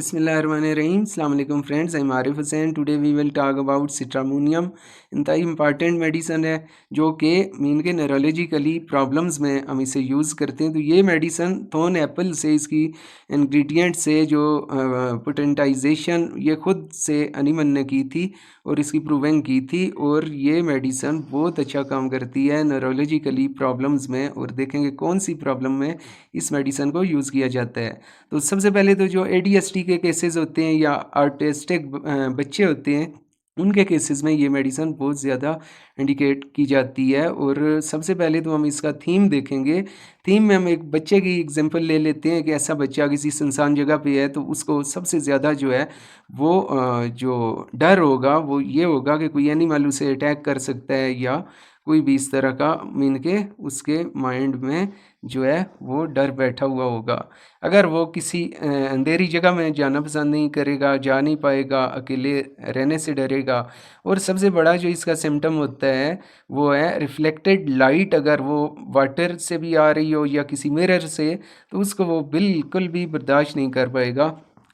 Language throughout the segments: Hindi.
बिस्मिल्लाहिर्रहमानिर्रहीम। अस्सलाम वालेकुम friends, I am Arif Hussain. Today we will talk about citramonium. इंतहाई इंपॉर्टेंट मेडिसन है जो कि मीन के न्यूरोलॉजिकली प्रॉब्लम्स में हम इसे यूज़ करते हैं। तो ये मेडिसन थॉर्न एप्पल से इसकी इंग्रेडिएंट से जो पोटेंटाइजेशन ये खुद से अनीमन ने की थी और इसकी प्रूविंग की थी, और ये मेडिसन बहुत अच्छा काम करती है न्यूरोलॉजिकली प्रॉब्लम्स में। और देखेंगे कौन सी प्रॉब्लम में इस मेडिसन को यूज़ किया जाता है। तो सबसे पहले तो जो ADHD के केसेस होते हैं या ऑटिस्टिक बच्चे होते हैं, उनके केसेस में ये मेडिसन बहुत ज़्यादा इंडिकेट की जाती है। और सबसे पहले तो हम इसका थीम देखेंगे। थीम में हम एक बच्चे की एग्जांपल ले लेते हैं कि ऐसा बच्चा किसी सुनसान जगह पे है, तो उसको सबसे ज़्यादा जो है वो जो डर होगा वो ये होगा कि कोई एनिमल उसे अटैक कर सकता है या कोई भी इस तरह का मीन के उसके माइंड में जो है वो डर बैठा हुआ होगा। अगर वो किसी अंधेरी जगह में जाना पसंद नहीं करेगा, जा नहीं पाएगा, अकेले रहने से डरेगा। और सबसे बड़ा जो इसका सिम्टम होता है वो है रिफ्लेक्टेड लाइट। अगर वो वाटर से भी आ रही हो या किसी मिरर से, तो उसको वो बिल्कुल भी बर्दाश्त नहीं कर पाएगा।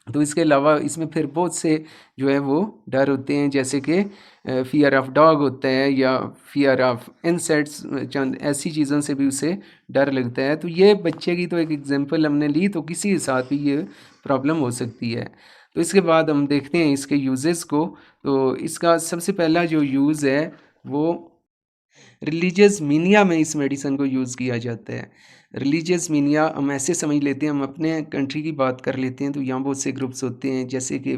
तो इसके अलावा इसमें फिर बहुत से जो है वो डर होते हैं, जैसे कि फ़ियर ऑफ डॉग होता है या फ़ियर ऑफ इंसेक्ट्स, चंद ऐसी चीज़ों से भी उसे डर लगता है। तो ये बच्चे की तो एक एग्जांपल हमने ली, तो किसी के साथ भी ये प्रॉब्लम हो सकती है। तो इसके बाद हम देखते हैं इसके यूजेस को। तो इसका सबसे पहला जो यूज़ है वो रिलीजियस मीनिया में इस मेडिसन को यूज़ किया जाता है। रिलीजियस मीनिया हम ऐसे समझ लेते हैं, हम अपने कंट्री की बात कर लेते हैं, तो यहाँ बहुत से ग्रुप्स होते हैं, जैसे कि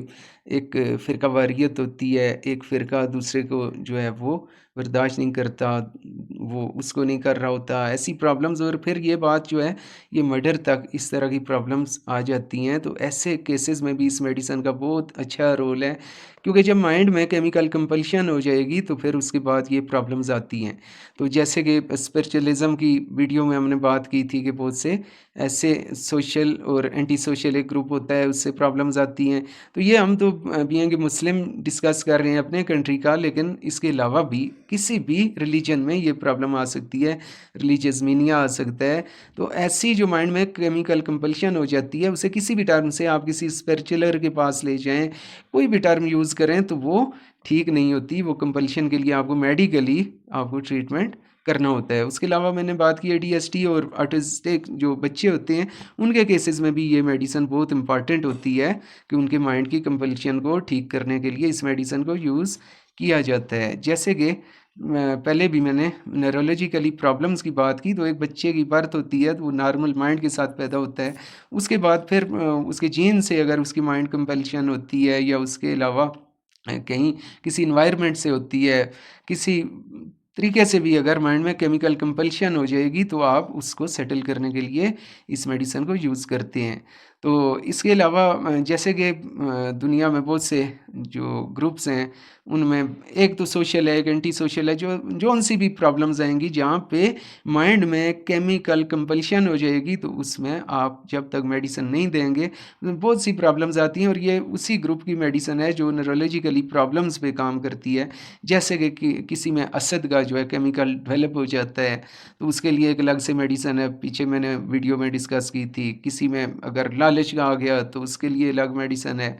एक फ़िरका वारियत होती है, एक फ़िरका दूसरे को जो है वो बर्दाश्त नहीं करता, वो उसको नहीं कर रहा होता, ऐसी प्रॉब्लम्स। और फिर ये बात जो है ये मर्डर तक इस तरह की प्रॉब्लम्स आ जाती हैं। तो ऐसे केसेस में भी इस मेडिसन का बहुत अच्छा रोल है, क्योंकि जब माइंड में केमिकल कंपल्शन हो जाएगी तो फिर उसके बाद ये प्रॉब्लम्स आती हैं। तो जैसे कि स्पिरिचुअलिज़्म की वीडियो में हमने बात की थी कि बहुत से ऐसे सोशल और एंटी सोशल एक ग्रुप होता है, उससे प्रॉब्लम्स आती हैं। तो ये हम तो बीइंग ए मुस्लिम डिस्कस कर रहे हैं अपने कंट्री का, लेकिन इसके अलावा भी किसी भी रिलीजन में ये प्रॉब्लम आ सकती है, रिलीजियस मीनिया आ सकता है। तो ऐसी जो माइंड में केमिकल कंपल्शन हो जाती है, उसे किसी भी टर्म से आप किसी स्पिरिचुअलर के पास ले जाएँ, कोई भी टर्म यूज़ करें, तो वो ठीक नहीं होती। वो कंपल्शन के लिए आपको मेडिकली आपको ट्रीटमेंट करना होता है। उसके अलावा मैंने बात की ADHD और ऑटिस्टिक जो बच्चे होते हैं, उनके केसेस में भी ये मेडिसिन बहुत इंपॉर्टेंट होती है कि उनके माइंड की कंपल्शन को ठीक करने के लिए इस मेडिसिन को यूज़ किया जाता है। जैसे कि पहले भी मैंने न्यूरोलॉजिकली प्रॉब्लम्स की बात की, तो एक बच्चे की बर्थ होती है तो वो नॉर्मल माइंड के साथ पैदा होता है। उसके बाद फिर उसके जीन से अगर उसकी माइंड कंपल्शन होती है या उसके अलावा कहीं किसी इन्वायरमेंट से होती है, किसी तरीके से भी अगर माइंड में केमिकल कंपल्शन हो जाएगी, तो आप उसको सेटल करने के लिए इस मेडिसिन को यूज़ करते हैं। तो इसके अलावा जैसे कि दुनिया में बहुत से जो ग्रुप्स हैं, उनमें एक तो सोशल है, एक एंटी सोशल है। जो जौन सी भी प्रॉब्लम्स आएंगी जहाँ पे माइंड में केमिकल कंपल्शन हो जाएगी, तो उसमें आप जब तक मेडिसिन नहीं देंगे, बहुत सी प्रॉब्लम्स आती हैं। और ये उसी ग्रुप की मेडिसिन है जो न्यूरोलॉजिकली प्रॉब्लम्स पे काम करती है। जैसे कि किसी में असद का जो है केमिकल डेवलप हो जाता है, तो उसके लिए एक अलग से मेडिसिन है, पीछे मैंने वीडियो में डिस्कस की थी। किसी में अगर लालच का आ गया तो उसके लिए अलग मेडिसिन है,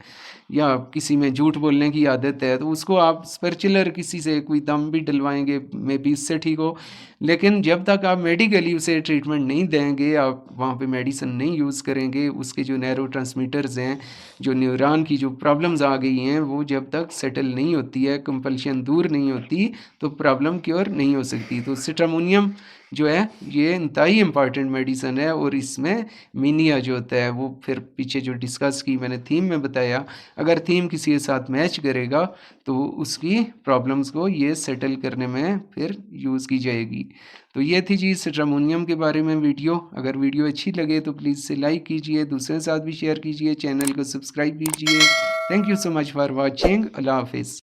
या किसी में झूठ बोलने की आदत है, तो उसको आप स्पिरिचुअलर किसी से कोई दम भी डलवाएंगे, मे बी इससे ठीक हो। लेकिन जब तक आप मेडिकली उसे ट्रीटमेंट नहीं देंगे, आप वहाँ पे मेडिसिन नहीं यूज़ करेंगे, उसके जो न्यूरोट्रांसमीटर्स हैं, जो न्यूरॉन की जो प्रॉब्लम्स आ गई हैं, वो जब तक सेटल नहीं होती है, कंपल्शन दूर नहीं होती, तो प्रॉब्लम क्योर नहीं हो सकती। तो सिट्रामोनियम जो है ये इंतहाई इंपॉर्टेंट मेडिसिन है। और इसमें मीनिया जो होता है वो फिर पीछे जो डिस्कस की मैंने थीम में बताया, अगर थीम किसी के साथ मैच करेगा तो उसकी प्रॉब्लम्स को ये सेटल करने में फिर यूज़ की जाएगी। तो ये थी जी सिट्रामोनियम के बारे में वीडियो। अगर वीडियो अच्छी लगे तो प्लीज़ से लाइक कीजिए, दूसरे के साथ भी शेयर कीजिए, चैनल को सब्सक्राइब कीजिए। Thank you so much for watching. अल्लाह हाफिज़।